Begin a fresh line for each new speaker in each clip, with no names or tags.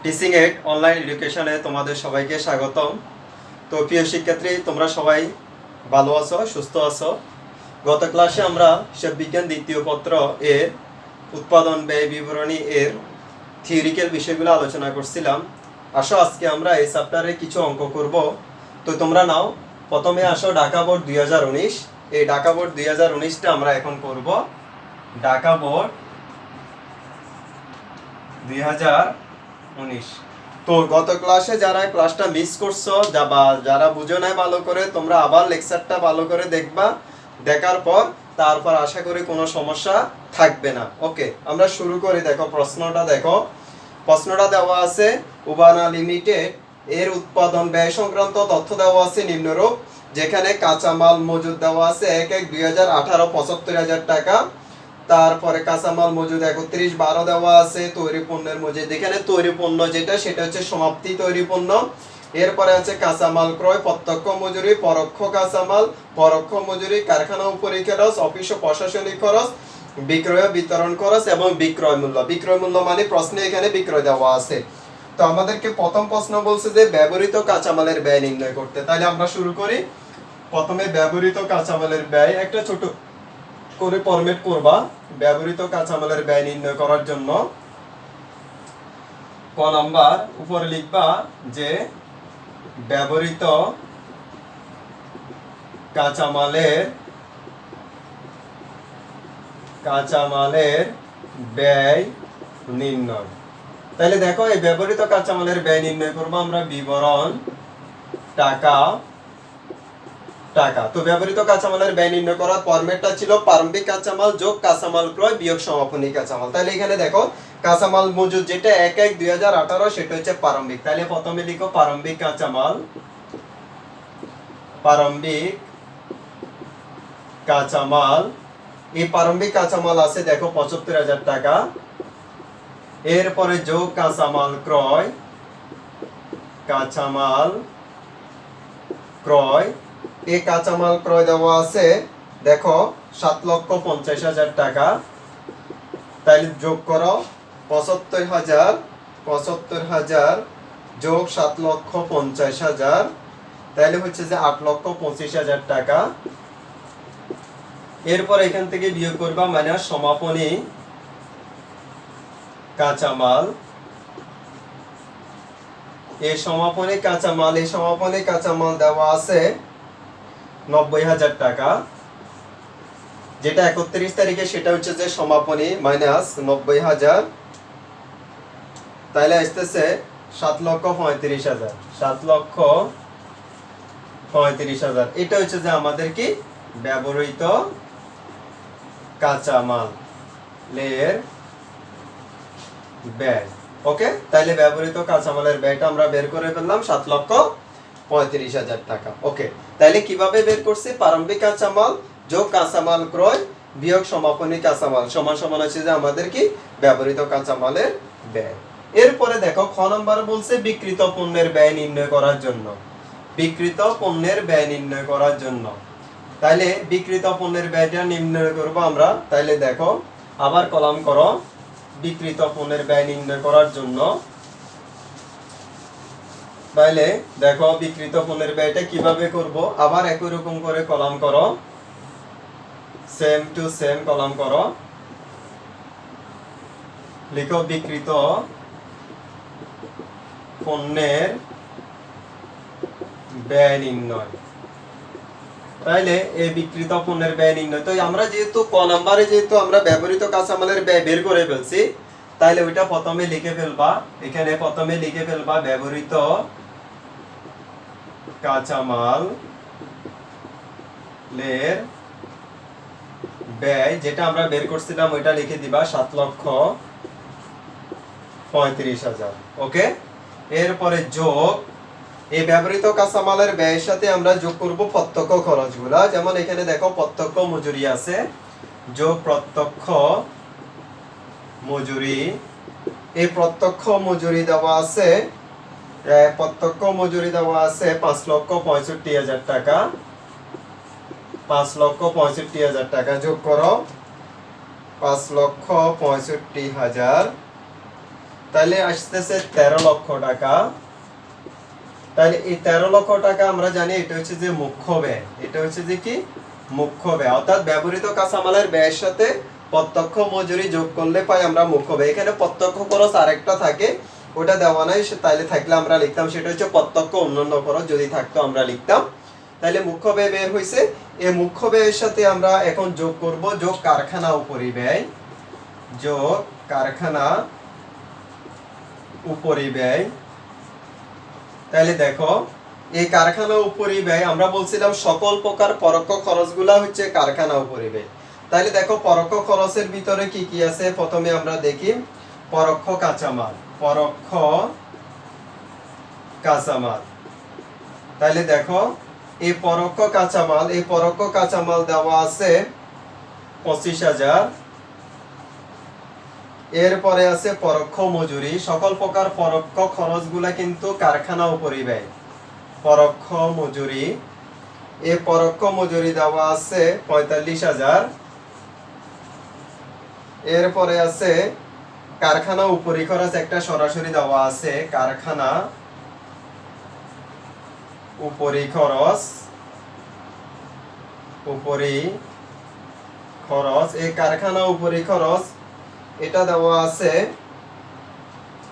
Teaching add online এডুকেশনে তোমাদের সবাইকে স্বাগতম। তো প্রিয় শিক্ষার্থী, তোমরা সবাই ভালো আছো, সুস্থ আছো? গত ক্লাসে আমরা হিসাব বিজ্ঞান দ্বিতীয় পত্র এর উৎপাদন ব্যয় বিবরণী এর থিওরিক্যাল বিষয়গুলো আলোচনা করছিলাম। আসো আজকে আমরা এই চ্যাপ্টারে কিছু অঙ্ক করব। তো তোমরা নাও, প্রথমে আসো ঢাকা বোর্ড 2019। এই ঢাকা বোর্ড 2019টা আমরা এখন করব। ঢাকা বোর্ড 2019। তো গত ক্লাসে যারা ক্লাসটা মিস করছো বা যারা বুঝো নাই ভালো করে, তোমরা আবার লেকচারটা ভালো করে দেখবা। দেখার পর তারপর আশা করি কোনো সমস্যা থাকবে না। ওকে, আমরা শুরু করি। দেখো প্রশ্নটা, দেখো প্রশ্নটা দেওয়া আছে উবানা লিমিটেড এর উৎপাদন ব্যয় সংক্রান্ত তথ্য দেওয়া আছে নিম্নরূপ। যেখানে কাঁচামাল মজুদ দেওয়া আছে 1/1/2018 75,000 টাকা। তারপরে কাঁচামাল মজুদ 31/12 দেওয়া আছে। তৈরি পণ্যের মজুদ, এখানে তৈরি পণ্য যেটা সেটা হচ্ছে সমাপ্তি তৈরি পণ্য। এরপরে আছে কাঁচামাল ক্রয়, প্রত্যক্ষ মজুরি, পরোক্ষ কাঁচামাল, পরোক্ষ মজুরি, কারখানা উপরি খরচ, অফিস ও প্রশাসনিক খরচ, বিক্রয় বিতরণ খরচ এবং বিক্রয় মূল্য। বিক্রয় মূল্য মানে প্রশ্নে এখানে বিক্রয় দেওয়া আছে। তো আমাদেরকে প্রথম প্রশ্ন বলছে যে ব্যবহৃত কাঁচামালের ব্যয় নির্ণয় করতে। তাহলে আমরা শুরু করি। প্রথমে ব্যবহৃত কাঁচামালের ব্যয় একটা ছোট করে ফরম্যাট করবা। ব্যবহৃত কাঁচামালের ব্যয় নির্ণয় করার জন্য ক নাম্বার উপরে লিখবা যে ব্যবহৃত কাঁচামালের ব্যয় নির্ণয়। তাহলে দেখো, এই ব্যবহৃত কাঁচামালের ব্যয় নির্ণয় করবো আমরা বিবরণ টাকা। তো ব্যবহৃত কাঁচামালের ব্যয় নির্ণয় করার ফরম্যাটটা ছিল প্রারম্ভিক কাঁচামাল যোগ কাঁচামাল ক্রয় বিয়োগ সমাপনী কাঁচামাল। তাহলে এখানে দেখো কাঁচামাল মজুদ যেটা 1/1/2018 সেটা হচ্ছে প্রারম্ভিক। তাহলে প্রথমে লিখো প্রারম্ভিক কাঁচামাল। এই প্রারম্ভিক কাঁচামাল আছে দেখো 75,000 টাকা। এরপরে যোগ কাঁচামাল ক্রয়। এই কাঁচামাল ক্রয় দেওয়া আছে দেখো 7,50,000 টাকা। তাইলে যোগ করো 75,000 যোগ 7,50,000, তাইলে হচ্ছে যে 8,25,000 টাকা। এরপর এখান থেকে বিয়োগ করবা মাইনাস সমাপনী কাঁচামাল। এই সমাপনী কাঁচামাল দেওয়া আছে 90,000 টাকা। যেটা 31 তারিখে সেটা হচ্ছে যে সমাপনী মাইনাস 90,000, তাইলে আসতেছে 7,35,000। 7,35,000 এটা হচ্ছে যে আমাদের কি ব্যবহৃত কাঁচামালের ব্যয়। ওকে, তাইলে ব্যবহৃত কাঁচামালের ব্যয়টা আমরা বের করে ফেললাম 7,35,000 টাকা। ওকে, তাইলে কিভাবে বের করছি? প্রারম্ভিক কাঁচামাল যোগ কাঁচামাল ক্রয় বিয়োগ সমাপনী কাঁচামাল সমান সমান হচ্ছে যে আমাদের কি ব্যবহৃত কাঁচামালের ব্যয়। এরপরে দেখো খ নাম্বার বলছে বিক্রিত পণ্যের ব্যয় নির্ণয় করার জন্য। তাইলে বিক্রিত পণ্যের ব্যয়টা নির্ণয় করব আমরা। তাইলে দেখো আবার কলাম করো বিক্রিত পণ্যের ব্যয় নির্ণয় করার জন্য। তাইলে দেখো বিক্রিত পণ্যের ব্যয়টা কিভাবে করব, আবার একই রকম করে কলাম করো, সেম টু সেম কলাম করো। লিখো বিক্রিত পণ্যের ব্যয় নির্ণয়। তাইলে এই বিক্রিত পণ্যের ব্যয় নির্ণয়, তো আমরা যেহেতু ক নাম্বারে যেহেতু আমরা ব্যবহৃত কাঁচামালের ব্যয় বের করে ফেলছি, তাইলে ওইটা প্রথমে লিখে ফেলবা। এখানে প্রথমে লিখে ফেলবা ব্যবহৃত কাঁচামালের ব্যয়, যেটা আমরা বের করছিলাম ওইটা লিখে দিবা 7,35,000। ওকে, এরপরে যোগ এই ব্যবহৃত কাঁচামালের ব্যয়ের সাথে আমরা যোগ করব প্রত্যক্ষ খরচগুলা। যেমন এখানে দেখো প্রত্যক্ষ মজুরি আছে, যোগ প্রত্যক্ষ মজুরি। এই প্রত্যক্ষ মজুরি দেওয়া আছে 5,65,000 টাকা। 5,65,000 টাকা যোগ করো 5,65,000 তাহলে আসতেছে 13 লক্ষ টাকা। তাহলে এই 13 লক্ষ টাকা আমরা জানি এটা হচ্ছে যে মুখ্য ব্যয়, এটা হচ্ছে যে কি মুখ্য ব্যয়, অর্থাৎ ব্যবহৃত কাঁচামালের ব্যয়ের সাথে প্রত্যক্ষ মজুরি যোগ করলে পাই আমরা মুখ্য ব্যয়। এখানে প্রত্যক্ষ খরচ আরেকটা থাকে, ওটা দেওয়া নাই, তাইলে থাকলে আমরা লিখতাম সেটা হচ্ছে প্রত্যক্ষ অন্যান্য খরচ, যদি থাকতো আমরা লিখতাম। তাহলে মুখ্য ব্যয় বের হয়েছে। এই মুখ্য ব্যয়ের সাথে আমরা এখন যোগ করব যোগ কারখানা উপরিব্যয়, যোগ কারখানা উপরিব্যয়। তাহলে দেখো এই কারখানা উপরিব্যয় আমরা বলছিলাম সকল প্রকার পরোক্ষ খরচগুলা হচ্ছে কারখানা উপরিব্যয়। তাহলে দেখো পরোক্ষ খরচের ভিতরে কি কি আছে, প্রথমে আমরা দেখি পরোক্ষ কাঁচামাল, পরোক্ষ কাঁচামাল। তাহলে দেখো এই পরোক্ষ কাঁচামাল, এই পরোক্ষ কাঁচামাল দেওয়া আছে 25,000। এরপরে আছে পরোক্ষ মজুরি, সকল প্রকার পরোক্ষ খরচগুলা কিন্তু কারখানা উপরিব্যয়, পরোক্ষ মজুরি। এই পরোক্ষ মজুরি দেওয়া আছে 45,000। এরপরে আছে কারখানা উপরি খরচ, একটা সরাসরি দেওয়া আছে কারখানা উপরি খরচ, উপরি খরচ। এই কারখানা উপরি খরচ এটা দেওয়া আছে,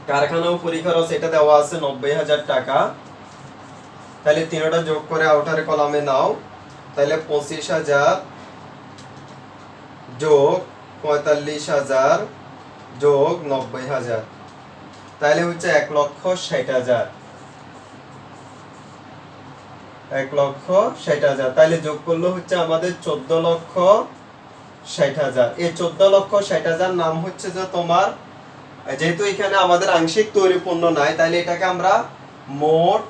কারখানা উপরি খরচ এটা দেওয়া আছে 90,000 টাকা। তাহলে তিনটা যোগ করে আউটার কলামে নাও। তাহলে 25,000 যোগ 45,000 যোগ 90,000, তাহলে হচ্ছে 1,60,000, 1,60,000। তাহলে যোগ করলে হচ্ছে আমাদের 14,60,000। এই 14,60,000 নাম হচ্ছে যে তোমার, যেহেতু এখানে আমাদের আংশিক তৈরি পণ্য নাই, তাহলে এটাকে আমরা মোট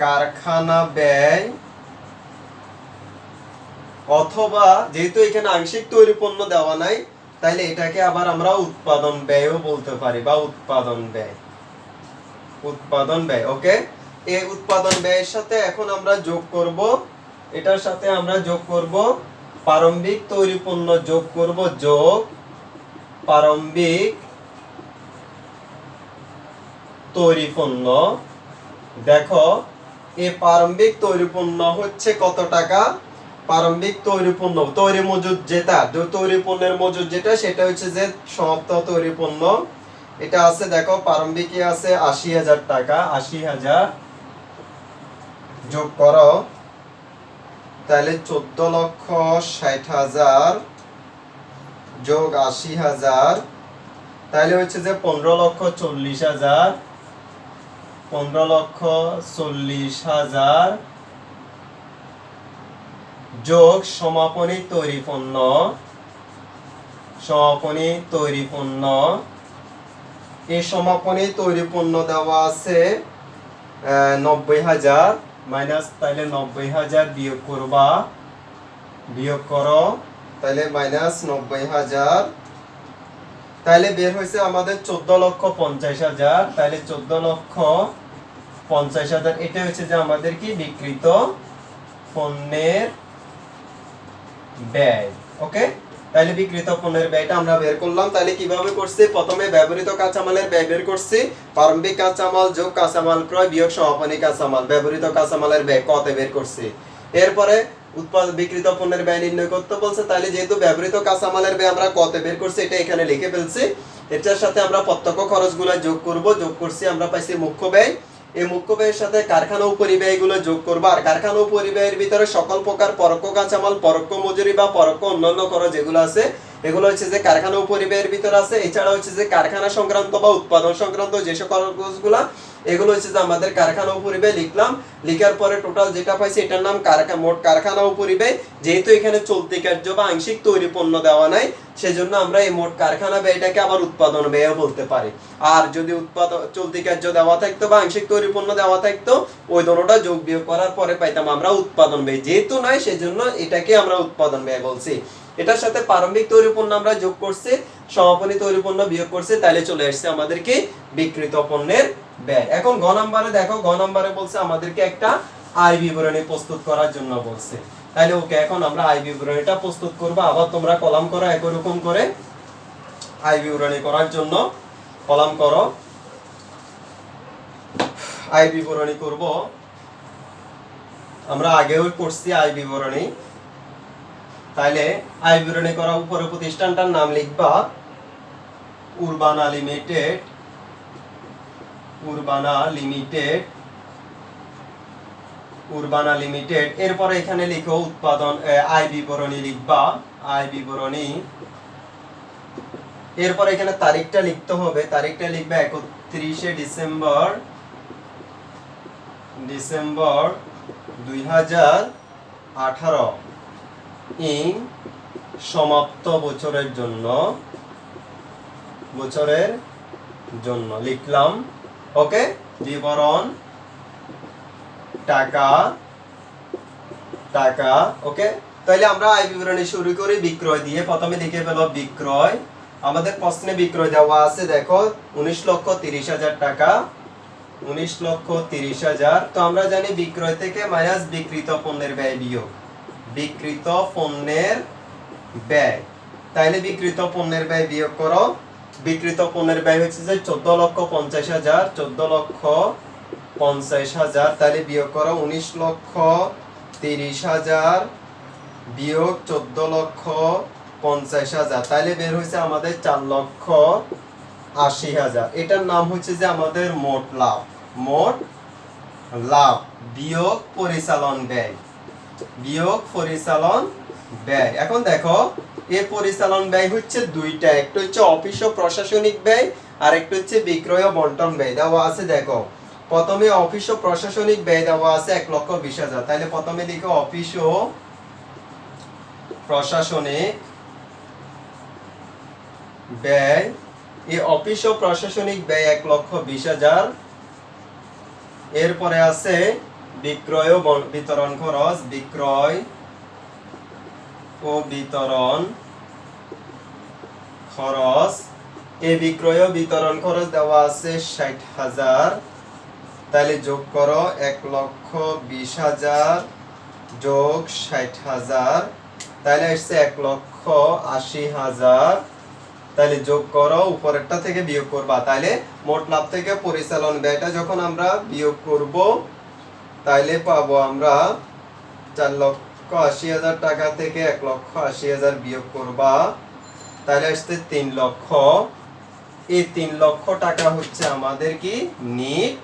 কারখানা ব্যয়, অথবা যেহেতু এখানে আংশিক তৈরি পণ্য দেওয়া নাই, তাহলে এটাকে আবার আমরা উৎপাদন ব্যয়ও বলতে পারি, বা উৎপাদন ব্যয়, উৎপাদন ব্যয়। ওকে, এই উৎপাদন ব্যয়ের সাথে এখন আমরা যোগ করব, এটার সাথে আমরা যোগ করব প্রারম্ভিক তৈরি পণ্য, যোগ করব যোগ প্রারম্ভিক তৈরি পণ্য। দেখো এই প্রারম্ভিক তৈরি পণ্য হচ্ছে কত টাকা, প্রারম্ভিক তৈরি পণ্য তৈরি মজুদ যেটা, তৈরি পণ্যের মজুদ যেটা, সেটা হচ্ছে যে সমাপ্ত তৈরি পণ্য। এটা আছে দেখো প্রারম্ভিকে আছে 80,000 টাকা, 80,000 যোগ করো, তাহলে 14,60,000 যোগ 80,000, তাহলে হচ্ছে যে 15,40,000, 15,40,000 যোগ সমাপনী তৈরি পণ্য, সমাপনী তৈরি পণ্য। এই সমাপনী তৈরি পণ্য দেওয়া আছে 90,000 মাইনাস, তাহলে 90,000 বিয়োগ করবা, বিয়োগ করো, তাহলে মাইনাস 90,000, তাহলে বের হয়েছে আমাদের 14,50,000। তাহলে 14,50,000 এটা হচ্ছে যে আমাদের কি বিক্রিত পণ্যের ব্যয়। ওকে, তাহলে বিক্রিত পণ্যের ব্যয়টা আমরা বের করলাম। তাহলে কিভাবে করছি, প্রথমে ব্যবহৃত কাঁচামালের ব্যয় বের করছি, প্রারম্ভিক কাঁচামাল যোগ কাঁচামাল ক্রয় বিয়োগ সমাপনী কাঁচামাল, ব্যবহৃত কাঁচামালের ব্যয় কত বের করছি। এরপরে বিক্রিত পণ্যের ব্যয় নির্ণয় করতে বলছে, তাহলে যেহেতু ব্যবহৃত কাঁচামালের ব্যয় আমরা কত বের করছি এটা এখানে লিখে ফেলছি। এটার সাথে আমরা প্রত্যক্ষ খরচগুলো যোগ করব, যোগ করছি আমরা পাইছি মুখ্য ব্যয়। এই মুখ্য ব্যয়ের সাথে কারখানা উপরিব্যয়গুলো যোগ করব, আর কারখানা উপরিব্যয়ের ভিতরে সকল প্রকার পরোক্ষ কাঁচামাল, পরোক্ষ মজুরি বা পরোক্ষ অন্যান্য খরচ যেগুলো আছে এগুলো হচ্ছে যে কারখানা উপরিব্যয়ের ভিতরে আছে। এছাড়া হচ্ছে যে কারখানা সংক্রান্ত বা উৎপাদন সংক্রান্ত যে সকল খরচগুলো এগুলো হচ্ছে যে আমাদের কারখানা উপরিব্যয় লিখলাম। লিখার পরে টোটাল যেটা পাইছি এটার নাম মোট কারখানা উপরিব্যয়। যেহেতু এখানে চলতি কার্য বা আংশিক তৈরি পণ্য দেওয়া নাই, সেজন্য আমরা এই মোট কারখানা ব্যয়টাকে আবার উৎপাদন ব্যয় বলতে পারি। আর যদি উৎপাদন চলতি কার্য দেওয়া থাকতো বা আংশিক তৈরি পণ্য দেওয়া থাকতো, ওই দুটোটা যোগ বিয়োগ করার পরে পাইতাম আমরা উৎপাদন ব্যয়। যেহেতু নাই সেজন্য এটাকে আমরা উৎপাদন ব্যয় বলছি। এটার সাথে প্রারম্ভিক তৈরি পণ্য আমরা যোগ করছি, সমাপনী তৈরি পণ্য বিয়োগ করছি, তাহলে চলে আসছে আমাদেরকে বিক্রিত পণ্যের ব্যয়। এখন গ নম্বরে দেখো, গ নম্বরে বলছে আমাদেরকে একটা আয় বিবরণী প্রস্তুত করার জন্য বলছে। তাহলে ওকে, এখন আমরা আয় বিবরণীটা প্রস্তুত করব। আবার তোমরা কলাম করো একই রকম করে আয় বিবরণী করার জন্য। কলাম করো। আয় বিবরণী করব, আমরা আগেও করছি আয় বিবরণী। তাইলে আয় বিবরণী করার উপরে প্রতিষ্ঠানটার নাম লিখবা উরবানা লিমিটেড, উরবানা লিমিটেড, উরবানা লিমিটেড। এরপরে এখানে লিখো উৎপাদন আয় বিবরণী লিখবা, আয় বিবরণী। এরপর এখানে তারিখটা লিখতে হবে, তারিখটা লিখবে 31শে ডিসেম্বর, ডিসেম্বর 2018 ইং সমাপ্ত বছরের জন্য, বছরের জন্য লিখলাম। ওকে, বিবরণ টাকা, টাকা। ওকে, তাহলে আমরা আয় বিবরণী শুরু করি বিক্রয় দিয়ে। প্রথমে লিখে ফেলো বিক্রয়। আমাদের প্রশ্নে বিক্রয় দেওয়া আছে, দেখো 19,30,000 টাকা, 19,30,000। তো আমরা জানি বিক্রয় থেকে মাইনাস বিক্রিত পণ্যের ব্যয় বিয়োগ, বিক্রিত পণ্যের ব্যয়। তাইলে বিক্রিত পণ্যের ব্যয় বিয়োগ করো। বিক্রিত পণ্যের ব্যয় হচ্ছে যে 14,50,000, 14,50,000। তাহলে বিয়োগ করো 19,30,000 বিয়োগ 14,50,000। তাইলে বের হয়েছে আমাদের 4,80,000। এটার নাম হচ্ছে যে আমাদের মোট লাভ, মোট লাভ বিয়োগ পরিচালন ব্যয়, বিয়োগ পরিচালন ব্যয়। এখন দেখো এই পরিচালন ব্যয় হচ্ছে দুইটা, একটা হচ্ছে অফিস ও প্রশাসনিক ব্যয়, আর একটা হচ্ছে বিক্রয় ও বন্টন ব্যয়। দেওয়া আছে দেখো, প্রথমে অফিস ও প্রশাসনিক ব্যয় দেওয়া আছে 1,20,000। তাহলে প্রথমে লিখো অফিস ও প্রশাসনিক ব্যয়। এই অফিস ও প্রশাসনিক ব্যয় 1,20,000। এরপরে আছে বিক্রয় ও বিতরণ খরচ, বিক্রয় ও বিতরণ খরচ। এই বিক্রয় ও বিতরণ খরচ দেওয়া আছে 60,000। তাহলে যোগ করো 1,20,000 যোগ 60,000, তাহলে আসছে 1,80,000। তাহলে যোগ করো, উপরেরটা থেকে বিয়োগ করবা। তাহলে মোট লাভ থেকে পরিচালন ব্যয়টা যখন আমরা বিয়োগ করব, তাইলে পাবো আমরা 4,80,000 টাকা থেকে 1,80,000 বিয়োগ করবা, তাহলে আসছে 3 লক্ষ। এই 3 লক্ষ টাকা হচ্ছে আমাদের কি নিট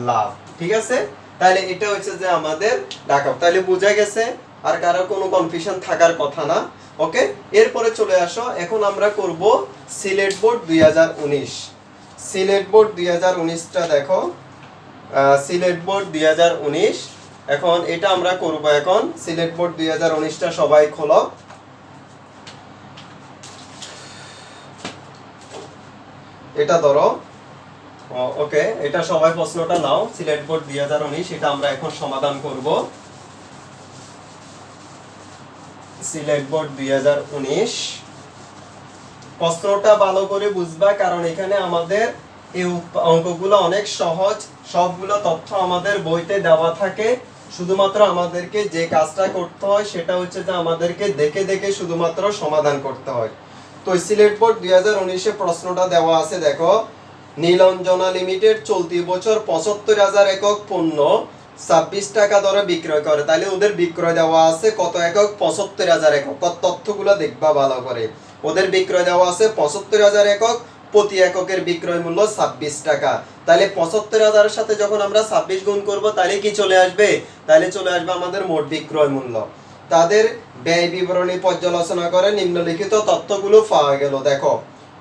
লাভ। ঠিক আছে, তাহলে এটা হচ্ছে যে আমাদের টাকা। তাহলে বোঝা গেছে, আর কারো কোনো কনফিউশন থাকার কথা না। ওকে, এরপরে চলে আসো, এখন আমরা করব সিলেট বোর্ড 2019। সিলেট বোর্ড 2019টা দেখো, সিলেট বোর্ড 2019। এখন এটা আমরা করব। এখন সিলেট বোর্ড 2019টা সবাই খোলো। এটা ধরো, ওকে, এটা সবাই প্রশ্নটা নাও। সিলেট বোর্ড 2019, এটা আমরা এখন সমাধান করব। সিলেট বোর্ড 2019 প্রশ্নটা ভালো করে বুঝবা, কারণ এখানে আমাদের এই অঙ্কগুলো অনেক সহজ, সবগুলো তথ্য আমাদের বইতে দেওয়া থাকে। শুধুমাত্র আমাদেরকে যে কাজটা করতে হয় সেটা হচ্ছে যে আমাদেরকে দেখে দেখে শুধুমাত্র সমাধান করতে হয়। তো সিলেট বোর্ড 2019 প্রশ্নটা দেওয়া আছে, দেখো নীলঞ্জনা লিমিটেড চলতি বছর 75,000 একক পণ্য 26 টাকা দরে বিক্রয় করে। তাহলে ওদের বিক্রয় দেওয়া আছে কত একক? 75,000 একক। তথ্যগুলো দেখবা ভালো করে। ওদের বিক্রয় দেওয়া আছে 75,000 একক, প্রতি এককের বিক্রয় মূল্য 26 টাকা। তাহলে 75,000 এর সাথে যখন আমরা 26 গুণ করব, তাহলে কি চলে আসবে? তাহলে চলে আসবে আমাদের মোট বিক্রয় মূল্য। তাদের ব্যয় বিবরণী পর্যালোচনা করে নিম্নলিখিত তথ্যগুলো পাওয়া গেল। দেখো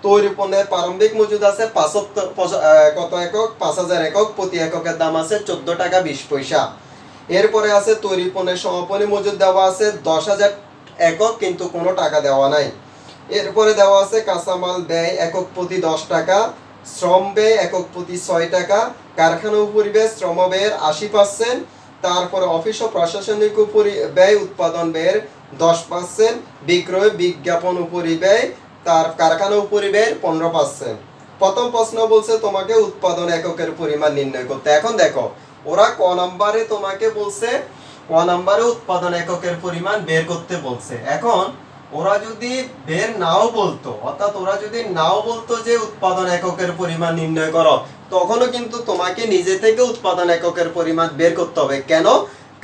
তৈরি পণ্যের প্রারম্ভিক মজুদ আছে 75 কত একক? 5,000 একক, প্রতি এককের দাম আছে 14 টাকা 20 পয়সা। এরপরে আছে তৈরি পণ্যের সমাপনী মজুদ দেওয়া আছে 10,000 একক, কিন্তু কোনো টাকা দেওয়া নাই। এরপরে দেওয়া আছে কাঁচামাল ব্যয় একক প্রতি 10 টাকা, শ্রম ব্যয় একক প্রতি 6 টাকা, কারখানা উপরিব্যয় শ্রম ব্যয়ের 80%, তারপরে অফিস ও প্রশাসনিক ব্যয় উৎপাদন ব্যয়ের 10%, বিক্রয় বিজ্ঞাপন উপরিব্যয় তার কারখানা উপরিব্যয়ের 15%। প্রথম প্রশ্ন বলছে তোমাকে উৎপাদন এককের পরিমাণ নির্ণয় করতে। এখন দেখো ওরা ক নাম্বারে তোমাকে বলছে, ক নাম্বারে উৎপাদন এককের পরিমাণ বের করতে বলছে। এখন ওরা যদি বের নাও বলতো, অর্থাৎ ওরা যদি নাও বলতো যে উৎপাদন এককের পরিমাণ নির্ণয় করো, তখনও কিন্তু তোমাকে নিজে থেকে উৎপাদন এককের পরিমাণ বের করতে হবে। কেন?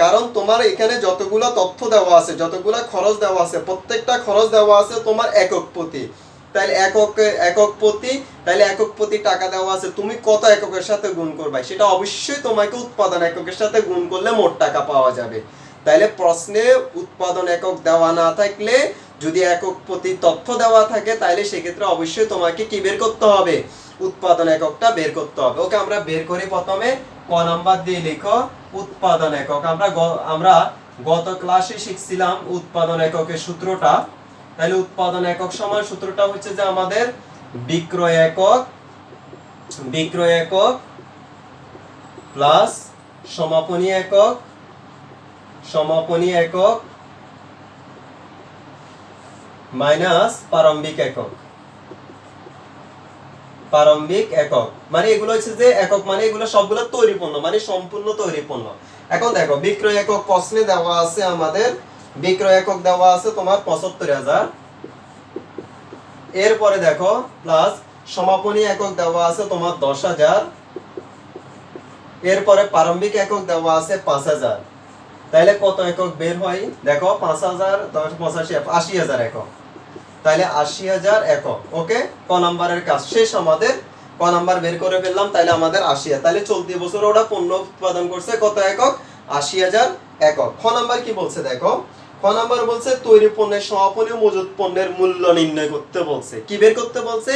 কারণ তোমার এখানে যতগুলো তথ্য দেওয়া আছে, যতগুলো খরচ দেওয়া আছে, প্রত্যেকটা খরচ দেওয়া আছে তোমার একক প্রতি। তাহলে একক প্রতি টাকা দেওয়া আছে, তুমি কত এককের সাথে গুণ করবে, সেটা অবশ্যই তোমাকে উৎপাদন এককের সাথে গুণ করলে মোট টাকা পাওয়া যাবে। তাহলে প্রশ্নে উৎপাদন একক দেওয়া না থাকলে, যদি একক প্রতি তথ্য দেওয়া থাকে, তাহলে সেক্ষেত্রে অবশ্যই তোমাকে কি বের করতে হবে? উৎপাদন এককটা বের করতে হবে। ওকে, আমরা বের করি। প্রথমে ক নাম্বার দিয়ে লিখো উৎপাদন একক। আমরা গত ক্লাসে শিখছিলাম উৎপাদন এককের সূত্রটা। তাহলে উৎপাদন একক সমান সূত্রটা হচ্ছে যে আমাদের বিক্রয় একক প্লাস সমাপনী একক মাইনাস প্রারম্ভিক একক। মানে এগুলো হচ্ছে যে একক, মানে এগুলো সবগুলো তৈরি পণ্য, মানে সম্পূর্ণ তৈরি পণ্য। এখন দেখো বিক্রয় একক প্রশ্নে দেওয়া আছে আমাদের, বিক্রয় একক দেওয়া আছে তোমার ৭৫,০০০। এরপরে দেখো প্লাস সমাপনী একক দেওয়া আছে তোমার ১০,০০০। এরপরে প্রারম্ভিক একক দেওয়া আছে ৫,০০০। তাহলে কত একক বের হয়? দেখো ৫,০০০ ১০ ৮৫ ৮০,০০০ একক। তাহলে ৮০,০০০ একক। ওকে, ক নাম্বারের কাজ শেষ আমাদের। ক নাম্বার বের করে ফেললাম। তাহলে আমাদের ৮০,০০০। তাহলে চলতি বছর ওরা পণ্য উৎপাদন করছে কত একক? ৮০,০০০ একক। খ নাম্বার কি বলছে দেখো, খ নাম্বার বলছে তৈরি পণ্যের সমাপনী মজুদ পণ্যের মূল্য নির্ণয় করতে বলছে। কি বের করতে বলছে?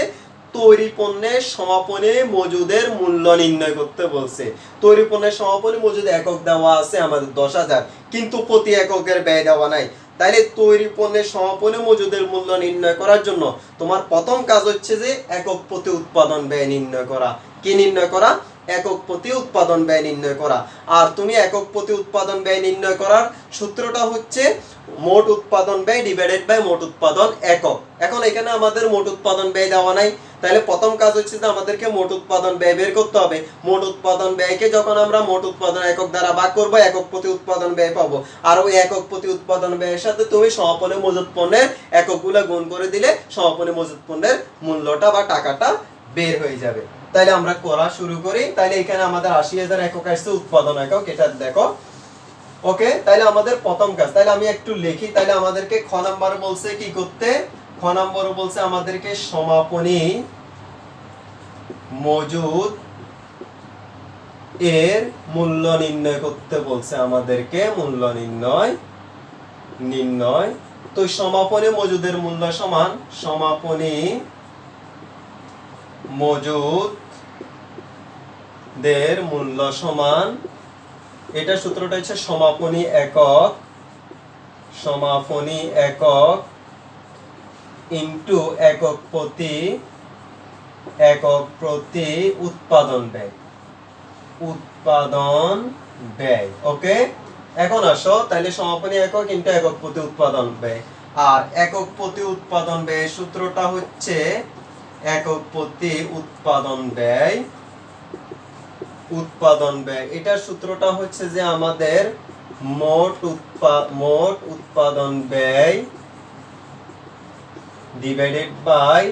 তৈরি পণ্যের সমাপনী মজুদের মূল্য নির্ণয় করতে বলছে। তৈরি পণ্যের সমাপনী মজুদ একক দেওয়া আছে আমাদের ১০,০০০, কিন্তু প্রতি এককের ব্যয় দেওয়া নাই। তাইলে তৈরি পণ্যের সমাপনী মজুদের মূল্য নির্ণয় করার জন্য তোমার প্রথম কাজ হচ্ছে যে একক প্রতি উৎপাদন ব্যয় নির্ণয় করা। কি নির্ণয় করা? একক প্রতি উৎপাদন ব্যয় নির্ণয় করা। আর তুমি একক প্রতি উৎপাদন ব্যয় নির্ণয় করার সূত্রটা হচ্ছে মোট উৎপাদন ব্যয় ডিভাইডেড বাই মোট উৎপাদন একক। এখন এখানে আমাদের মোট উৎপাদন ব্যয় দেওয়া নাই, তাহলে প্রথম কাজ হচ্ছে যে আমাদেরকে মোট উৎপাদন ব্যয় বের করতে হবে। মোট উৎপাদন ব্যয়কে যখন আমরা মোট উৎপাদন একক দ্বারা ভাগ করব, একক প্রতি উৎপাদন ব্যয় পাবো। আর ওই একক প্রতি উৎপাদন ব্যয়ের সাথে তুমি সমাপনী মজুদ পণ্যের এককগুলো গুণ করে দিলে সমাপনী মজুদ পণ্যের মূল্যটা বা টাকাটা বের হয়ে যাবে। তাইলে আমরা করা শুরু করি। তাইলে এখানে আমাদের ৮০,০০০ একক আসছে উৎপাদন একক, এটা দেখো। ওকে, তাইলে আমাদের প্রথম কাজ, তাইলে আমি একটু লিখি। তাইলে আমাদেরকে খ নাম্বার বলছে কি করতে? খ নাম্বার বলছে আমাদেরকে সমাপনী মজুদ এর মূল্য নির্ণয় করতে বলছে আমাদেরকে। মূল্য নির্ণয়। তো সমাপনী মজুদের মূল্য সমান সমাপনী মজুদের মূল্য সমান, এটা সূত্রটা হচ্ছে সমাপনী একক ইনটু একক প্রতি উৎপাদন ব্যয়। ওকে, এখন আসো তাহলে সমাপনী একক ইনটু একক প্রতি উৎপাদন ব্যয়। আর একক প্রতি উৎপাদন ব্যয় সূত্রটা হচ্ছে একক প্রতি উৎপাদন ব্যয়। এটার সূত্রটা হচ্ছে যে আমাদের মোট উৎপাদন ব্যয় ডিভাইডেড বাই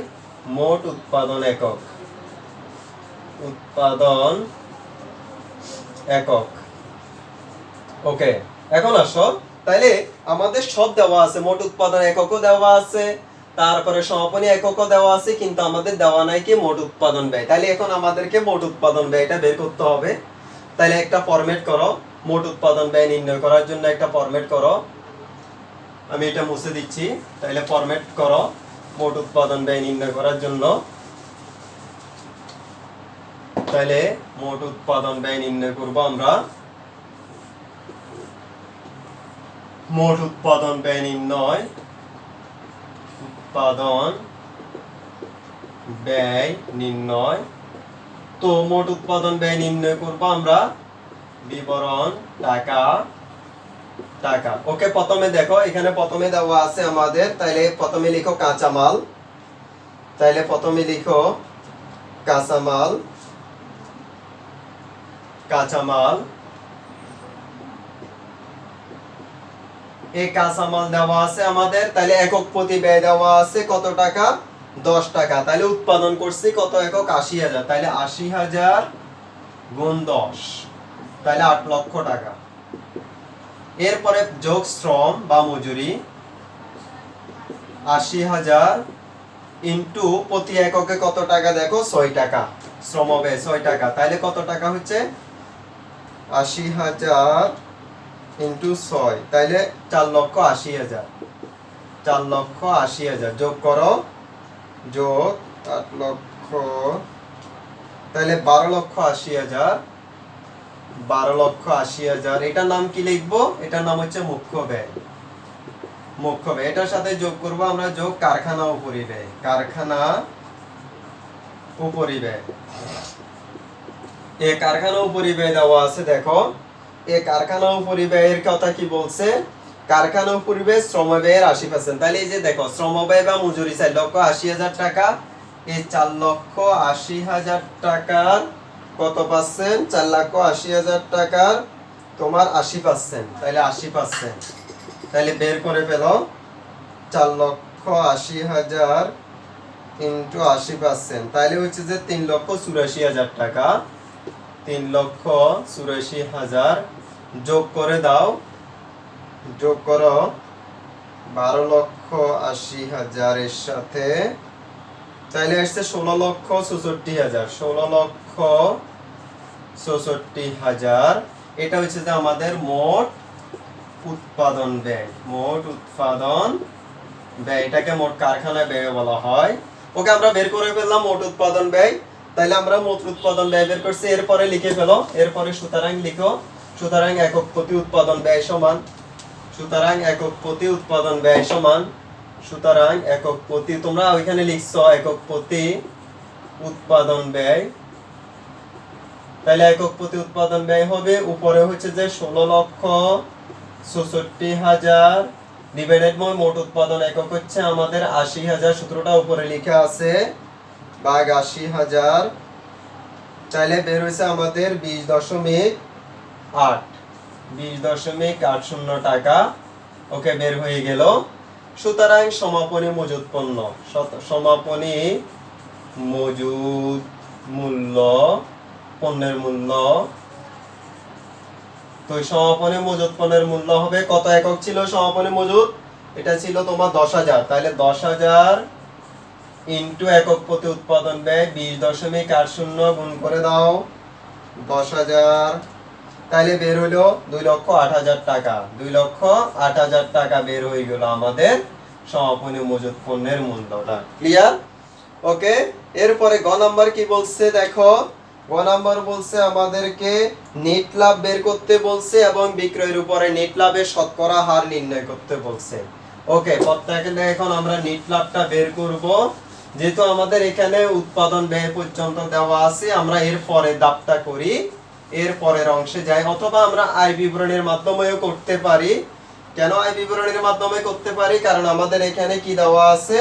মোট উৎপাদন একক। ওকে, এখন আসো তাইলে আমাদের সব দেওয়া আছে, মোট উৎপাদন এককও দেওয়া আছে, তারপরে সমাপনী এককও দেওয়া আছে, কিন্তু আমাদের দেওয়া নাই কি মোট উৎপাদন ব্যয়। তাহলে এখন আমাদেরকে মোট উৎপাদন ব্যয়টা বের করতে হবে। তাহলে একটা ফরম্যাট করো, মোট উৎপাদন ব্যয় নির্ণয় করার জন্য একটা ফরম্যাট করো। আমি এটা মুছে দিচ্ছি। তাহলে ফরম্যাট করো মোট উৎপাদন ব্যয় নির্ণয় করার জন্য। তাহলে মোট উৎপাদন ব্যয় নির্ণয় করব আমরা। মোট উৎপাদন ব্যয় নির্ণয়, তো মোট উৎপাদন ব্যয় নির্ণয় করব আমরা বিবরণ টাকা। ওকে, প্রথমে দেখো এখানে প্রথমে দেওয়া আছে আমাদের। তাইলে প্রথমে লিখো কাঁচামাল। তাইলে প্রথমে লিখো কাঁচামাল এই কাঁচামাল দেওয়া আছে আমাদের, তাহলে একক প্রতি ব্যয় দেওয়া আছে কত টাকা? 10 টাকা। তাহলে উৎপাদন করছি কত একক? 80,000। তাহলে 80,000 গুণ 10, তাহলে 8 লক্ষ টাকা। এরপরে যোগ শ্রম বা মজুরি, 80,000 ইন্টু প্রতি এককে কত টাকা? দেখো 6 টাকা। শ্রম ব্যয় 6 টাকা, তাহলে কত টাকা হচ্ছে? 80,000 ইন্টু 6, তাহলে 4,80,000। 4,80,000 যোগ করো, যোগ 8 লক্ষ, তাহলে 12,80,000। 12,80,000, এটার নাম কি লিখবো? এটার নাম হচ্ছে মুখ্য ব্যয়। মুখ্য ব্যয়, এটার সাথে যোগ করব আমরা, যোগ কারখানা উপরিব্যয়। কারখানা উপরিব্যয়, এই কারখানা উপরিব্যয় দেওয়া আছে। দেখো এই কারখানা উপরিব্যয়ের কথা কি বলছে? কারখানা উপরিব্যয় শ্রম ব্যয়ের 80%। তাহলে এই যে দেখো শ্রম ব্যয় বা মজুরি 4,80,000 টাকা, এই 4,80,000 টাকার কত পার্সেন্ট? 4,80,000 টাকার তোমার 80%, তাহলে 80%। তাহলে বের করে ফেলো, 4,80,000 ইন্টু 80%, তাহলে হচ্ছে যে 3,84,000 টাকা। 3,84,000 যোগ করে দাও, যোগ করো 12,80,000 এর সাথে, তাহলে আসছে 16,64,000। 16,64,000, এটা হচ্ছে যে আমাদের মোট উৎপাদন ব্যয়। মোট উৎপাদন ব্যয়, এটাকে মোট কারখানা ব্যয় বলা হয়। ওকে, আমরা বের করে ফেললাম মোট উৎপাদন ব্যয়। তাহলে আমরা মোট উৎপাদন ব্যয় বের করছি। এরপরে লিখে ফেলো, এরপরে সুতরাং লিখো, সুতরাং একক প্রতি উৎপাদন ব্যয় সমান, সুতরাং একক প্রতি উৎপাদন ব্যয় সমান, সুতরাং একক প্রতি, তোমরা ওইখানে লিখছো একক প্রতি উৎপাদন ব্যয়। তাহলে একক প্রতি উৎপাদন ব্যয় হবে উপরে হচ্ছে যে 16,64,000 ডিভাইডেড বাই মোট উৎপাদন একক হচ্ছে আমাদের 80,000, সূত্রটা উপরে লেখা আছে, ভাগ 80,000। তাহলে বের হয়েছে আমাদের 20.8, 20.80 টাকা। ওকে, বের হয়ে গেল। সুতরাং সমাপনী মজুদ পণ্য, সমাপনী মজুদ মূল্য, পণ্যের মূল্য, তো সমাপনী মজুদ পণ্যের মূল্য হবে কত একক ছিল সমাপনী মজুদ? এটা ছিল তোমার 10,000। তাহলে 10,000 ইন্টু একক প্রতি উৎপাদন ব্যয় 20.80 গুণ করে দাও 10,000, তাহলে বের হলো 2,08,000 টাকা। 2,08,000 টাকা বের হয়ে গেল আমাদের সমাপনী মজুদ পণ্যের মূল্যটা। ক্লিয়ার? ওকে, এরপরে গ নাম্বার কি বলছে দেখো, গ নাম্বার বলছে আমাদেরকে নেট লাভ বের করতে বলছে এবং বিক্রয়ের উপরে নেট লাভের শতকরা হার নির্ণয় করতে বলছে। ওকে, প্রত্যেকটা এখন আমরা নেট লাভটা বের করব। যেহেতু আমাদের এখানে উৎপাদন ব্যয় পর্যন্ত দেওয়া আছে, আমরা এর পরে ধাপটা করি, এর পরের অংশে যাই, অথবা আমরা আয় বিবরণীর মাধ্যমেও করতে পারি। কেন আয় বিবরণীর মাধ্যমে করতে পারি? কারণ আমাদের এখানে কি দেওয়া আছে?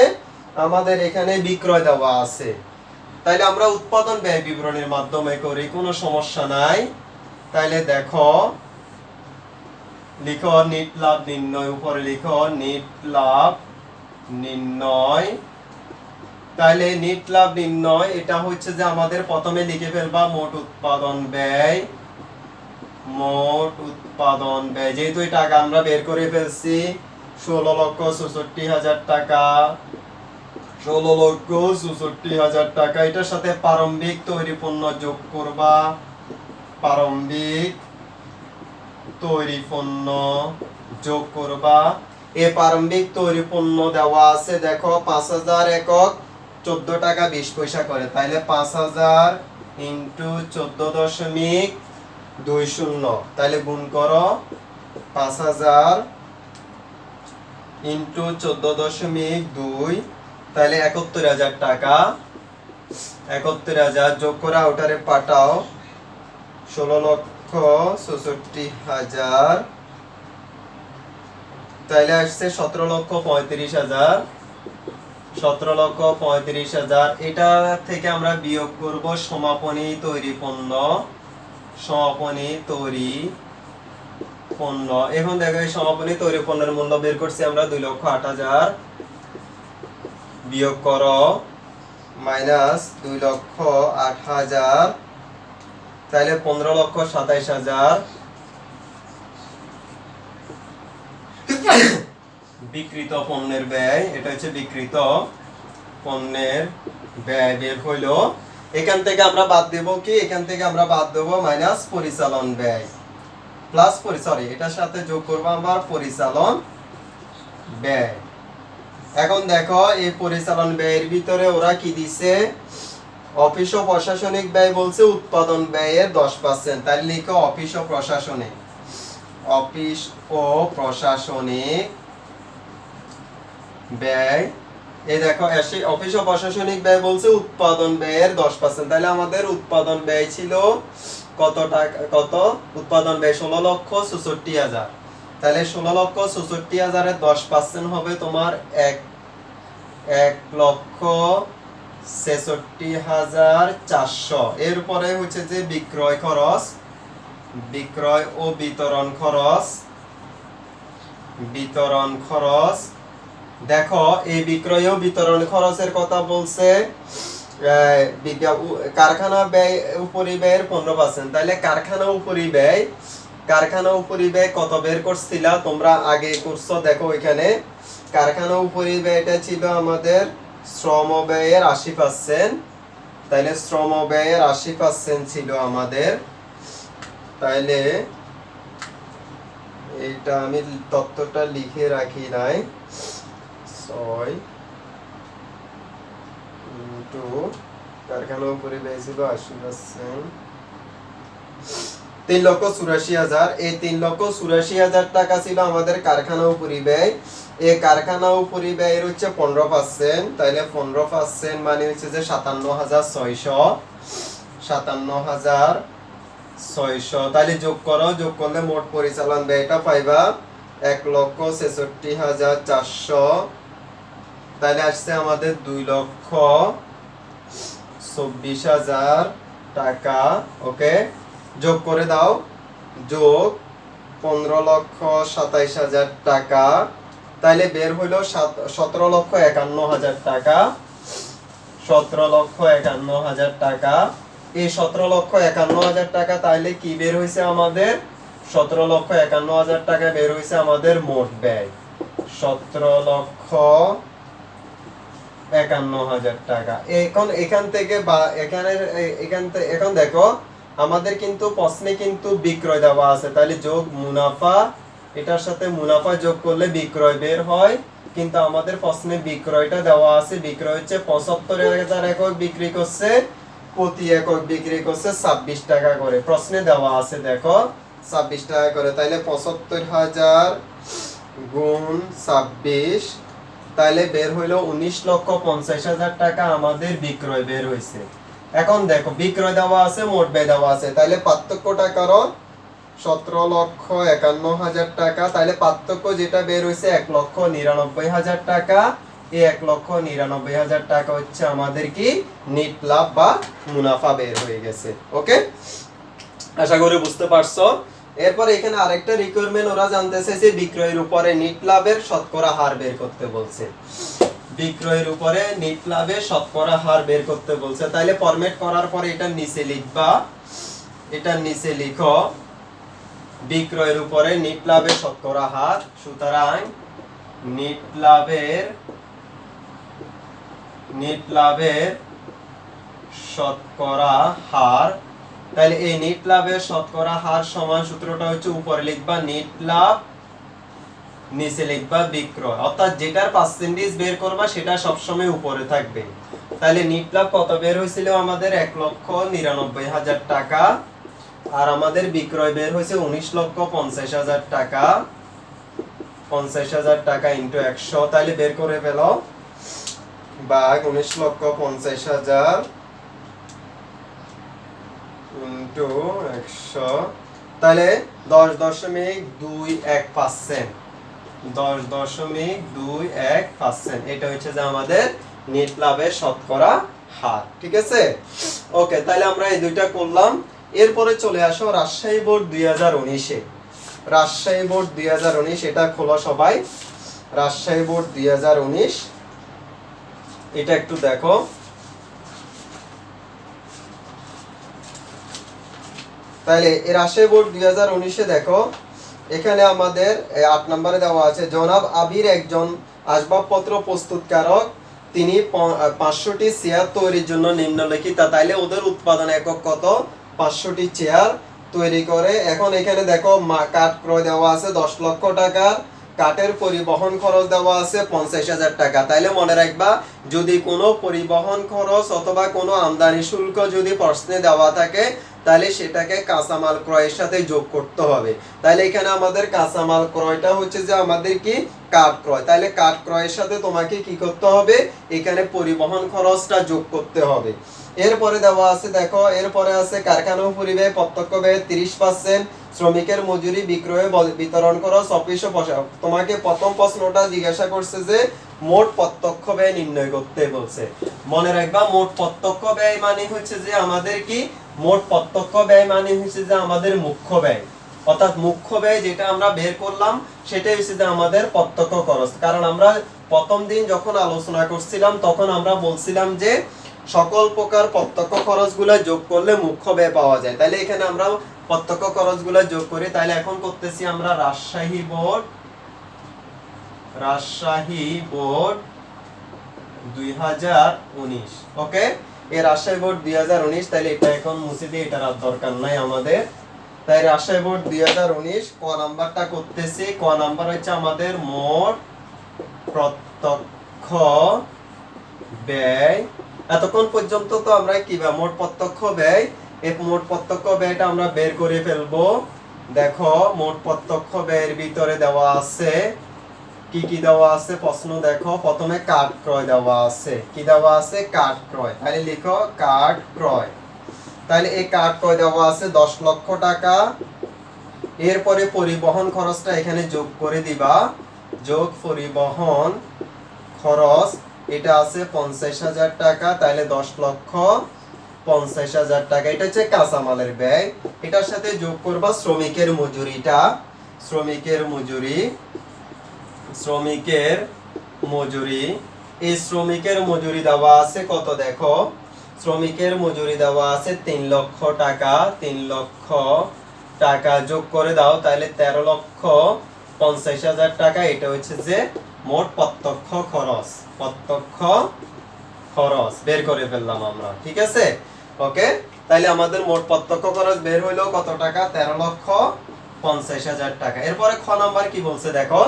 আমাদের এখানে বিক্রয় দেওয়া আছে। তাইলে আমরা উৎপাদন ব্যয় বিবরণীর মাধ্যমে করি, কোনো সমস্যা নাই। তাইলে দেখো, লিখো নেট লাভ নির্ণয়, উপরে লিখো নেট লাভ নির্ণয়। তাইলে নেট লাভ নির্ণয় এটা হচ্ছে যে আমাদের প্রথমে লিখে ফেলবা মোট উৎপাদন ব্যয়। মোট উৎপাদন ব্যয়, যেহেতু এই টাকা আমরা বের করে ফেলছি 16,64,000 টাকা, 16,64,000 টাকা। এটার সাথে প্রারম্ভিক তৈরি পণ্য যোগ করবা, প্রারম্ভিক তৈরি পণ্য যোগ করবা। এই প্রারম্ভিক তৈরি পণ্য দেওয়া আছে দেখো 5,000 একক 14 টাকা 20 পয়সা করে। তাইলে 5,000 ইন্টু 14.20, তাইলে গুণ করো 5,000 ইন্টু 14.2, তাহলে 71,000 টাকা। 71,000 যোগ করে আউটারে পাঠাও 16,64,000, তাইলে আসছে 17,35,000। 17,35,000 এটা থেকে আমরা বিয়োগ করব সমাপনী তৈরি পণ্য, সমাপনী তৈরি পণ্য। এখন দেখো এই সমাপনী তৈরি পণ্যের মূল্য বের করছি আমরা 2,08,000 বিয়োগ করো মাইনাস 2,08,000 তাহলে 15,27,000 বিক্রিত পণ্যের ব্যয়, এটা হচ্ছে বিক্রিত পণ্যের ব্যয় বের হইলো। এখান থেকে আমরা বাদ দেব কি, এখান থেকে আমরা বাদ দেব মাইনাস পরিচালন ব্যয় প্লাস সরি এটার সাথে যোগ করব আমরা পরিচালন ব্যয়। এখন দেখো এই পরিচালন ব্যয়ের ভিতরে ওরা কি দিছে, অফিস ও প্রশাসনিক ব্যয় বলছে উৎপাদন ব্যয়ের 10%, তাহলে লিখো অফিস ও প্রশাসনিক, অফিস ও প্রশাসনিক ব্যয়। এই দেখো অফিস ও প্রশাসনিক ব্যয় বলছে উৎপাদন ব্যয়ের 10%, তাহলে আমাদের উৎপাদন ব্যয় ছিল কত টাকা, কত উৎপাদন ব্যয় 16,64,000, তাহলে 16,64,000 এর 10% হবে তোমার 1,63,400। এরপরে হচ্ছে যে বিক্রয় খরচ, বিক্রয় ও বিতরণ খরচ, বিতরণ খরচ। দেখো এই বিক্রয় ও বিতরণ খরচের কথা বলছে কারখানা ব্যয় উপরিব্যয়ের 15%, তাহলে কারখানা উপরিব্যয়, কারখানা উপরিব্যয় কত বের করছিলা তোমরা আগে করছো, দেখো এখানে কারখানা উপরিব্যয়টা ছিল আমাদের শ্রম ব্যয়ের 80%, তাইলে শ্রম ব্যয়ের 80% ছিল আমাদের। তাইলে এইটা আমি তথ্যটা লিখে রাখি নাই, 6 ইনটু কারখানা উপরিব্যয় ছিল 80%, 3,84,000। এই 3,84,000 টাকা ছিল আমাদের কারখানা উপরিব্যয়। এই কারখানা উপরিব্যয়ের হচ্ছে 15%, তাইলে 15% মানে হচ্ছে যে 57,600, 57,600। তাহলে যোগ করো, যোগ করলে মোট পরিচালন ব্যয়টা পাইবা 1,63,400, তাহলে আসছে আমাদের 2,24,000 টাকা। ওকে, যোগ করে দাও, যোগ 15,27,000 টাকা, তাইলে বের হইল 17,51,000 টাকা, 17,51,000 টাকা। এই 17,51,000 টাকা তাইলে কি বের হয়েছে আমাদের, 17,51,000 টাকা বের হয়েছে আমাদের মোট ব্যয়, 17,51,000 টাকা। এখন এখান থেকে বা এখন দেখো আমাদের কিন্তু প্রশ্নে কিন্তু বিক্রয় দেওয়া আছে, তাহলে যোগ মুনাফা, এটার সাথে মুনাফা যোগ করলে বিক্রয় বের হয়, কিন্তু আমাদের প্রশ্নে বিক্রয়টা দেওয়া আছে, বিক্রয় হচ্ছে 75,000 একক বিক্রি করছে, প্রতি একক বিক্রি করছে 26 টাকা করে, প্রশ্নে দেওয়া আছে দেখো 26 টাকা করে, তাইলে 75,000 গুণ 26, তাইলে বের হইলো 19,50,000 টাকা আমাদের বিক্রয় বের হইছে। এখন দেখো বিক্রয় দেওয়া আছে, মোট ব্যয় দেওয়া আছে, তাইলে পার্থক্যটা করো 17,51,000 টাকা, তাইলে পার্থক্য যেটা বের হইছে 1,99,000 টাকা। এই 1,99,000 টাকা হচ্ছে আমাদের কি নেট লাভ বা মুনাফা বের হয়ে গেছে। ওকে, আশা করি বুঝতে পারছো। এরপর এখানে আরেকটা রিকোয়ারমেন্ট ওরা জানতে চাইছে, বিক্রয়ের উপরে নেট লাভের শতকরা হার বের করতে বলছে, বিক্রয়ের উপরে নেট লাভের শতকরা হার বের করতে বলছে। তাইলে ফরম্যাট করার পরে এটা নিচে লিখবা, এটা নিচে লিখো বিক্রয়ের উপরে নেট লাভের শতকরা হার। সুতরাং নেট লাভের শতকরা হার, তাহলে এই নেট লাভের শতকরা হার সমান সূত্রটা হচ্ছে উপরে লিখবা নেট লাভ, নিচে লিখবা বিক্রয়, অর্থাৎ যেটার পার্সেন্টেজ বের করবা সেটা সবসময় উপরে থাকবে। তাহলে নেট লাভ কত বের হয়েছিল আমাদের 1,99,000 টাকা, আর আমাদের বিক্রয় বের হয়েছে 19,50,000 টাকা, 50,000 টাকা ইনটু 100, তাহলে বের করে ফেলো ভাগ 19,50,000 ইনটু 100, তাহলে 10.21%, 10.21%, এটা হচ্ছে যে আমাদের নেট লাভের শতকরা হার। ঠিক আছে, ওকে, তাহলে আমরা এই দুইটা করলাম। এরপরে চলে আসো রাজশাহী বোর্ড 2019-এ। রাজশাহী বোর্ড 2019, এটা খোলা সবাই, রাজশাহী বোর্ড 2019, এটা একটু দেখো। তাহলে এই রাজশাহী বোর্ড 2019-এ দেখো, এখানে আমাদের 8 নম্বরে দেওয়া আছে, জনাব আবির একজন আসবাবপত্র প্রস্তুতকারক, তিনি 500টি চেয়ার তৈরির জন্য নিম্নলিখিত, তাইলে ওদের উৎপাদন একক কত, 500টি চেয়ার তৈরি করে। এখন এখানে দেখো কাঠ ক্রয় দেওয়া আছে 10 লক্ষ টাকার, কাঠের পরিবহন খরচ দেওয়া আছে 50,000 টাকা। তাইলে মনে রাখবা, যদি কোনো পরিবহন খরচ অথবা কোনো আমদানি শুল্ক যদি প্রশ্নে দেওয়া থাকে, তাহলে সেটাকে কাঁচামাল ক্রয়ের সাথে যোগ করতে হবে। তাহলে এখানে আমাদের কাঁচামাল ক্রয়টা হচ্ছে যে আমাদের কি, কাঠ ক্রয়। তাহলে কাঠ ক্রয়ের সাথে তোমাকে কি করতে হবে, এখানে পরিবহন খরচটা যোগ করতে হবে। এরপরে দেওয়া আছে দেখো, এরপরে আছে কারখানা পরিব্যয় প্রত্যক্ষ ব্যয় 30%, শ্রমিকের মজুরি, বিক্রয়ে বিতরণ খরচ, অফিস ও পোশাক। তোমাকে প্রথম প্রশ্নটা জিজ্ঞাসা করছে যে মোট প্রত্যক্ষ ব্যয় নির্ণয় করতে বলছে। মনে রাখবা, মোট প্রত্যক্ষ ব্যয় মানে হচ্ছে যে আমাদের কি, মোট প্রত্যক্ষ ব্যয় মানে হচ্ছে যে আমাদের মুখ্য ব্যয়, অর্থাৎ মুখ্য ব্যয় যেটা আমরা বের করলাম সেটাই হচ্ছে যে আমাদের প্রত্যক্ষ খরচ। কারণ আমরা প্রথম দিন যখন আলোচনা করছিলাম তখন আমরা বলছিলাম যে সকল প্রকার প্রত্যক্ষ খরচগুলো যোগ করলে মুখ্য ব্যয় পাওয়া যায়। তাহলে এখানে আমরা প্রত্যক্ষ খরচগুলো যোগ করি। তাহলে এখন করতেছি আমরা রাজশাহী বোর্ড 2019, ওকে, এই রাজশাহী বোর্ড 2019। তাহলে এটা এখন মুছে দিয়ে, এটার আর দরকার নাই আমাদের। তাই রাজশাহী বোর্ড 2019 ক নাম্বারটা করতেছি। ক নাম্বার হচ্ছে আমাদের মোট প্রত্যক্ষ ব্যয়। এতক্ষণ পর্যন্ত তো আমরা কি মোট প্রত্যক্ষ ব্যয়, এই মোট প্রত্যক্ষ ব্যয়টা আমরা বের করে ফেলবো। দেখো মোট প্রত্যক্ষ ব্যয়ের ভিতরে দেওয়া আছে কি কি দেওয়া আছে, প্রশ্ন দেখো, প্রথমে কাঠ ক্রয় দেওয়া আছে, কি দেওয়া আছে, কাঠ ক্রয়। তাহলে লিখো কাঠ ক্রয়। তাহলে এই কাঠ ক্রয় দেওয়া আছে 10 লক্ষ টাকা। এরপরে পরিবহন খরচটা এখানে যোগ করে দিবা, যোগ পরিবহন খরচ, এটা আছে 50,000 টাকা। তাহলে 10,50,000 টাকা, এটা হচ্ছে কাঁচামালের ব্যয়। এটার সাথে যোগ করবা শ্রমিকের মজুরিটা, শ্রমিকের মজুরি, শ্রমিকের মজুরি। এই শ্রমিকের মজুরি দেওয়া আছে কত, দেখো শ্রমিকের মজুরি দেওয়া আছে 3 লক্ষ টাকা। 3 লক্ষ টাকা যোগ করে দাও, তাহলে 13,50,000 টাকা। এটা হচ্ছে যে মোট প্রত্যক্ষ খরচ, প্রত্যক্ষ খরচ বের করে ফেললাম আমরা, ঠিক আছে, ওকে। তাহলে আমাদের মোট প্রত্যক্ষ খরচ বের হইলো কত টাকা, 13,50,000 টাকা। এরপরে খ নাম্বার কি বলছে দেখো,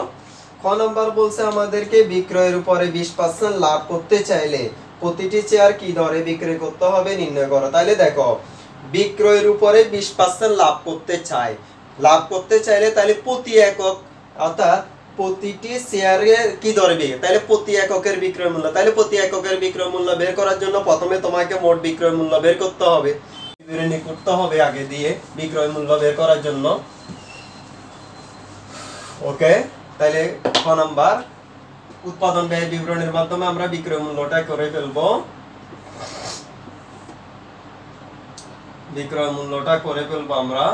খ নাম্বার বলছে আমাদেরকে বিক্রয়ের উপরে 20% লাভ করতে চাইলে প্রতিটি চেয়ার কি দরে বিক্রি করতে হবে নির্ণয় করো। তাহলে দেখো, বিক্রয়ের উপরে 20% লাভ করতে চাই, লাভ করতে চাইলে তাহলে প্রতি একক, অর্থাৎ প্রতিটি শেয়ারে কি দরে বিক্রি, তাহলে প্রতি এককের বিক্রয় মূল্য। তাহলে প্রতি এককের বিক্রয় মূল্য বের করার জন্য প্রথমে তোমাকে মোট বিক্রয় মূল্য বের করতে হবে, বিবরণী করতে হবে আগে দিয়ে বিক্রয় মূল্য বের করার জন্য, ওকে। তাহলে খ নাম্বার উৎপাদন ব্যয় বিবরণীর মাধ্যমে আমরা বিক্রয় মূল্যটা করে ফেলবো, বিক্রয় মূল্যটা করে ফেলবো আমরা।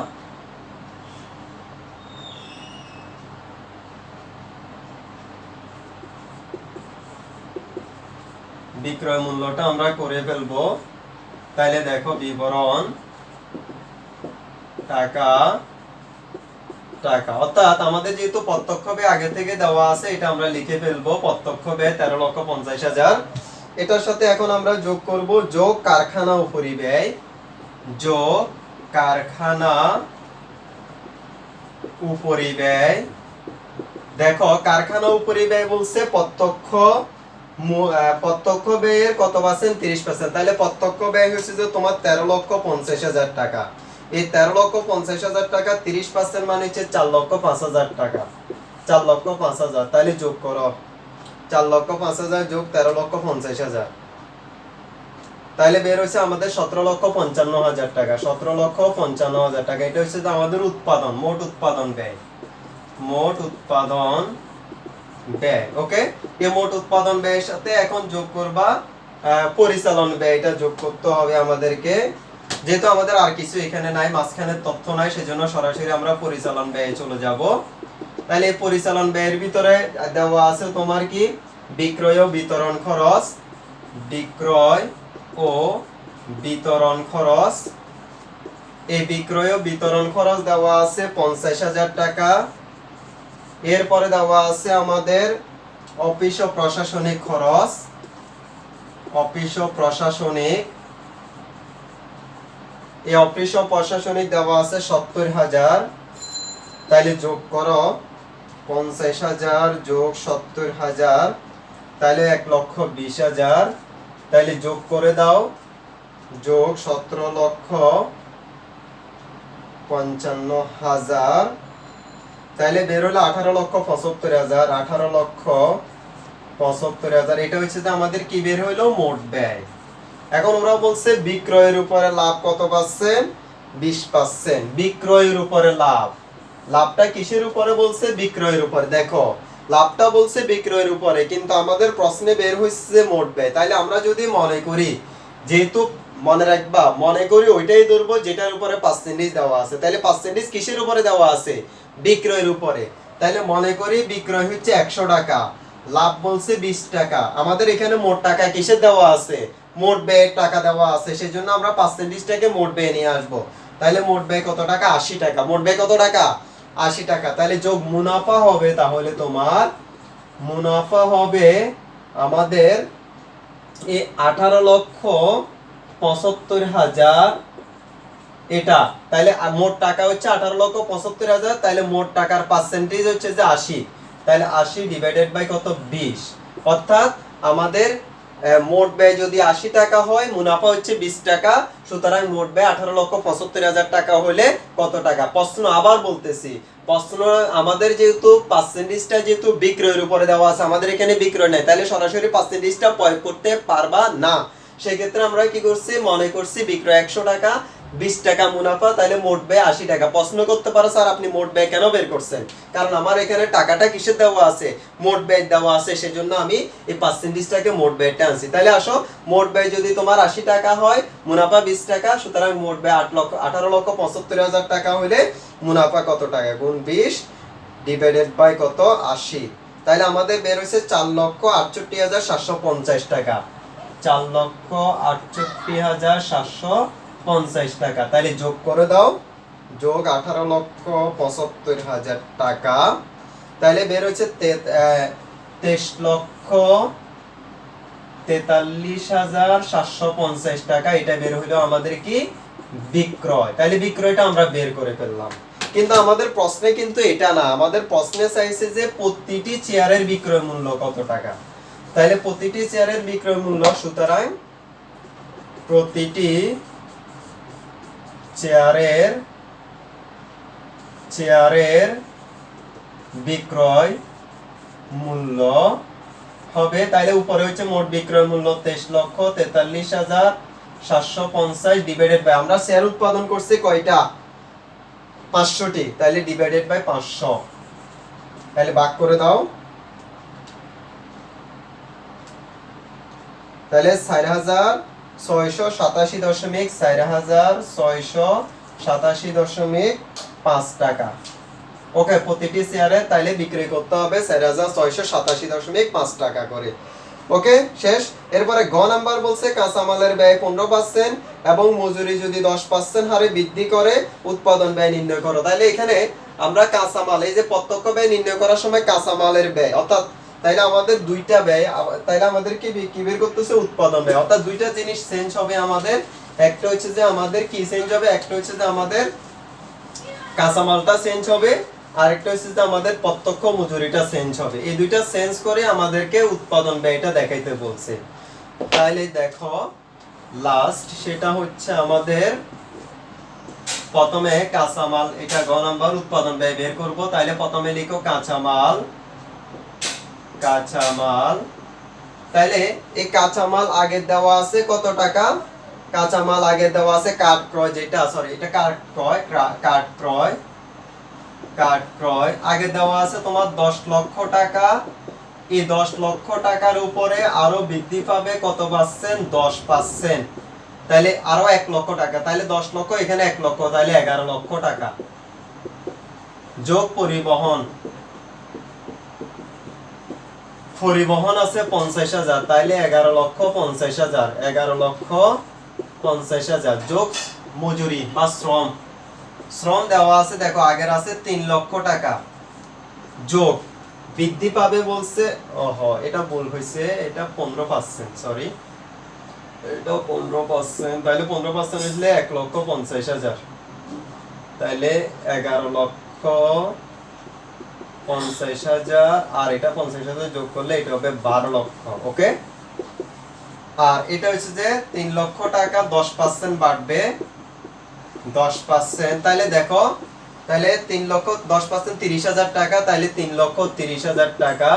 বিক্রয় মূল্যটা আমরা করে ফেলবো। তাইলে দেখো বিবরণ টাকা টাকা, অর্থাৎ আমাদের যেহেতু প্রত্যক্ষ ব্যয় আগে থেকে দেওয়া আছে, এটা আমরা লিখে ফেলবো প্রত্যক্ষ ব্যয় 13,50,000। এটার সাথে এখন আমরা যোগ করব যোগ কারখানা উপরিব্যয়, যোগ কারখানা উপরিব্যয়। দেখো কারখানা উপরিব্যয় বলছে প্রত্যক্ষ ব্যয়ের কত পার্সেন্ট, 30%। তাহলে প্রত্যক্ষ ব্যয় হচ্ছে যে তোমার 13,50,000 টাকা। এই 13,50,000 টাকা 30% মানে হচ্ছে 4,05,000 টাকা, 4,05,000। তাহলে যোগ করো 4,05,000 যোগ 13,50,000, তাহলে বের হচ্ছে আমাদের 17,55,000 টাকা, 17,55,000 টাকা। এটা হচ্ছে আমাদের উৎপাদন, মোট উৎপাদন ব্যয়, মোট উৎপাদন ব্যয়, ওকে। এই মোট উৎপাদন ব্যয়ের সাথে এখন যোগ করবা পরিচালন ব্যয়, এটা যোগ করতে হবে আমাদেরকে। যেহেতু আমাদের আর কিছু এখানে নাই, মাঝখানে তথ্য নাই, সেজন্য সরাসরি আমরা পরিচালন ব্যয়ে চলে যাব। তাহলে এই পরিচালন ব্যয়ের ভিতরে দেওয়া আছে তোমার কি বিক্রয় ও বিতরণ খরচ, বিক্রয় ও বিতরণ খরচ। এই বিক্রয় ও বিতরণ খরচ দেওয়া আছে 50,000 টাকা। এরপরে দেওয়া আছে আমাদের অফিস ও প্রশাসনিক খরচ, অফিস ও প্রশাসনিক, এই অফিস ও প্রশাসনিক দেওয়া আছে 70,000। তাইলে যোগ করো 50,000 যোগ 70,000, তাহলে 1,20,000। তাইলে যোগ করে দাও, যোগ 17,55,000, তাইলে বের হলো 18,75,000। 18,75,000 এটা হচ্ছে যে আমাদের কি বের হইলো মোট ব্যয়। এখন ওরা বলছে বিক্রয়ের উপরে লাভ কত পাচ্ছেন, 20%। বিক্রয়ের উপরে লাভ, লাভটা কিসের উপরে বলছে, বিক্রয়ের উপরে। দেখো লাভটা বলছে বিক্রয়ের উপরে, কিন্তু আমাদের প্রশ্নে বের হচ্ছে মোট ব্যয়। তাইলে আমরা যদি মনে করি, যেহেতু মনে রাখবা, মনে করি ওইটাই ধরবো যেটার উপরে পার্সেন্টেজ দেওয়া আছে। তাইলে পার্সেন্টেজ কিসের উপরে দেওয়া আছে, বিক্রয়ের উপরে। তাইলে মনে করি বিক্রয় হচ্ছে 100 টাকা, লাভ বলছে 20 টাকা। আমাদের এখানে মোট টাকা কিসের দেওয়া আছে, মোট ব্যয়ের টাকা দেওয়া আছে, সেজন্য আমরা পার্সেন্টেজটাকে মোট ব্যয় নিয়ে আসবো। তাহলে মোট ব্যয় কত টাকা, 80 টাকা। মোট ব্যয় কত টাকা, 80 টাকা। তাহলে যোগ মুনাফা হবে, তাহলে তোমার মুনাফা হবে আমাদের এই 18,75,000 এটা। তাহলে মোট টাকা হচ্ছে 18,75,000, তাহলে মোট টাকার পার্সেন্টেজ হচ্ছে যে 80। তাহলে 80 ডিভাইডেড বাই কত, 20। অর্থাৎ আমাদের মোট ব্যয় যদি 80 টাকা হয়, মুনাফা হচ্ছে 20 টাকা, সুতরাং মোট ব্যয় 18,75,000 টাকা হলে কত টাকা। প্রশ্ন আবার বলতেছি, প্রশ্ন আমাদের যেহেতু পার্সেন্টেজটা যেহেতু বিক্রয়ের উপরে দেওয়া আছে, আমাদের এখানে বিক্রয় নাই, তাহলে সরাসরি পার্সেন্টেজটা প্রয়োগ করতে পারবা না। সেক্ষেত্রে আমরা কি করছি, মনে করছি বিক্রয় 100 টাকা, 20 টাকা মুনাফা, তাহলে মোট ব্যয় 80 টাকা। প্রশ্ন করতে পারো স্যার আপনি মোট ব্যয় কেন বের করছেন, কারণ আমার এখানে টাকাটা কিসের দেওয়া আছে, মোট ব্যয় দেওয়া আছে, সেজন্য আমি এই পার্সেন্টেজটাকে মোট ব্যয়টা আনছি। তাহলে আসো, মোট ব্যয় যদি তোমার 80 টাকা হয়, মুনাফা 20 টাকা, সুতরাং মোট ব্যয় 18,75,000 টাকা হলে মুনাফা কত টাকা, গুণ 20 ডিভাইডেড বাই কত, 80। তাহলে আমাদের বের হয়েছে 4,68,750 টাকা। 4,68,750 টাকা। তাহলে যোগ করে দাও, যোগ 18,75,000 টাকা। তাহলে বের হচ্ছে 23,43,750 টাকা। এটা বের হইলো আমাদের কি, বিক্রয়। তাহলে বিক্রয়টা আমরা বের করে ফেললাম, কিন্তু আমাদের প্রশ্নে কিন্তু এটা না, আমাদের প্রশ্নে চাইছে যে প্রতিটি চেয়ারের বিক্রয় মূল্য কত টাকা। তাহলে প্রতিটি চেয়ারের বিক্রয় মূল্য, সুতরাং প্রতিটি চেয়ারের বিক্রয় মূল্য হবে, তাহলে উপরে হচ্ছে মোট বিক্রয় মূল্য 23,43,750 ডিভাইডেড বাই, আমরা শেয়ার উৎপাদন করছি কয়টা, 500টি, তাহলে ডিভাইডেড বাই 500। তাহলে ভাগ করে দাও, তাহলে 4,687.5 টাকা। ওকে, প্রতিটি শেয়ারে তাইলে বিক্রি করতে হবে 4,687.5 টাকা করে। ওকে, শেষ। এরপরে গ নাম্বার বলছে কাঁচামালের ব্যয় 15% এবং মজুরি যদি 10% হারে বৃদ্ধি করে উৎপাদন ব্যয় নির্ণয় করো। তাহলে এখানে আমরা কাঁচামাল, এই যে প্রত্যক্ষ ব্যয় নির্ণয় করার সময় কাঁচামালের ব্যয়, অর্থাৎ তাইলে আমাদের দুইটা ব্যয়, তাইলে আমাদের কি বের করতেছে, উৎপাদন ব্যয়। অর্থাৎ দুইটা জিনিস চেঞ্জ হবে আমাদের, একটা হচ্ছে যে আমাদের কি চেঞ্জ হবে, একটা হচ্ছে যে আমাদের কাঁচামালটা চেঞ্জ হবে, আরেকটা হচ্ছে যে আমাদের প্রত্যক্ষ মজুরিটা চেঞ্জ হবে। এই দুইটা চেঞ্জ করে আমাদেরকে উৎপাদন ব্যয়টা দেখাইতে বলছে। তাহলে দেখো লাস্ট, সেটা হচ্ছে আমাদের প্রথমে কাঁচামাল, এটা গ নাম্বার উৎপাদন ব্যয় বের করব। তাহলে প্রথমে লিখো কাঁচামাল, তাহলে এই কাঁচামাল আগে দেওয়া আছে কত টাকা, কাঁচামাল আগে দেওয়া আছে কাঠ ক্রয়, যেটা সরি এটা কাঠ ক্রয় আগে দেওয়া আছে তোমার 10 লক্ষ টাকা। এই 10 লক্ষ টাকার উপরে আরো বৃদ্ধি পাবে কত পার্সেন্ট, 10%। তাহলে আরো 1 লক্ষ টাকা, তাহলে 10 লক্ষ, এখানে 1 লক্ষ, তাহলে 11 লক্ষ টাকা। যোগ পরিবহন, পরিবহন আছে 50,000, তাইলে 11,50,000, 11,50,000। যোগ মজুরি বা শ্রম, শ্রম দেওয়া আছে, দেখো আগের আছে 3 লক্ষ টাকা। যোগ বৃদ্ধি পাবে বলছে, এটা ভুল হয়েছে, এটা 15%, সরি, এটা 15%, তাইলে 15% হইলে 1,50,000, তাইলে 11,50,000 আর এটা 50,000 যোগ করলে এটা হবে 12 লক্ষ। ওকে, আর এটা হচ্ছে যে 3 লক্ষ টাকা 10% বাড়বে, 10%, তাইলে দেখো, তাইলে 3 লক্ষ 10% 30,000 টাকা, তাইলে 3,30,000 টাকা।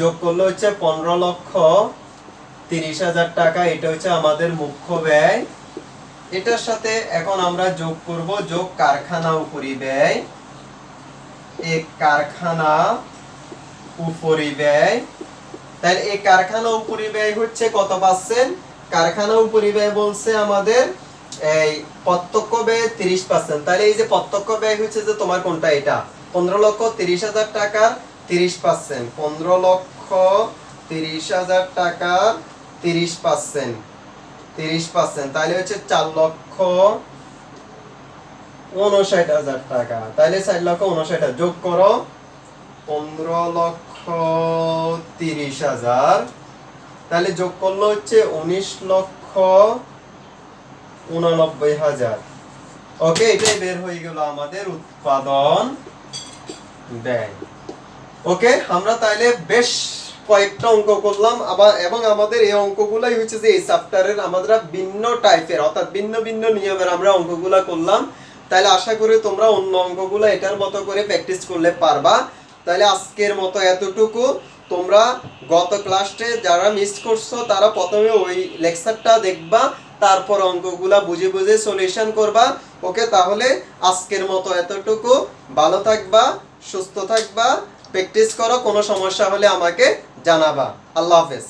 যোগ করলে হচ্ছে 15,30,000 টাকা, এটা হচ্ছে আমাদের মুখ্য ব্যয়। এটার সাথে এখন আমরা যোগ করব যোগ কারখানা উপরিব্যয়, এক কারখানা উপরিব্যয়। তাহলে এই কারখানা উপরিব্যয় হচ্ছে কত পার্সেন্ট? কারখানা উপরিব্যয় বলছে আমাদের এই প্রত্যক্ষ ব্যয় 30%। তাহলে এই যে প্রত্যক্ষ ব্যয় হচ্ছে যে তোমার কোনটা, এটা 15,30,000 টাকার 30%, 15,30,000 টাকার 30%, 30%, তাহলে হচ্ছে 4,59,000 টাকা। তাহলে 4,59,000 যোগ করো 15,30,000, তাহলে যোগ করলে হচ্ছে 19,89,000। ওকে, এটাই বের হয়ে গেল আমাদের উৎপাদন ব্যয়। ওকে, আমরা তাইলে বেশ কয়েকটা অঙ্ক করলাম আবার, এবং আমাদের এই অঙ্কগুলাই হচ্ছে যে এই চ্যাপ্টারের আমরা ভিন্ন টাইপের অর্থাৎ ভিন্ন ভিন্ন নিয়মের আমরা অঙ্কগুলা করলাম। তাহলে আশা করি তোমরা অন্য অঙ্কগুলো এটার মতো করে প্র্যাকটিস করলে পারবা। তাহলে আজকের মতো এতটুকু। তোমরা গত ক্লাসে যারা মিস করছো তারা প্রথমে ওই লেকচারটা দেখবা, তারপর অঙ্কগুলা বুঝে বুঝে সলিউশন করবা। ওকে, তাহলে আজকের মতো এতটুকু। ভালো থাকবা, সুস্থ থাকবা, প্র্যাকটিস করো, কোনো সমস্যা হলে আমাকে জানাবা। আল্লাহ হাফেজ।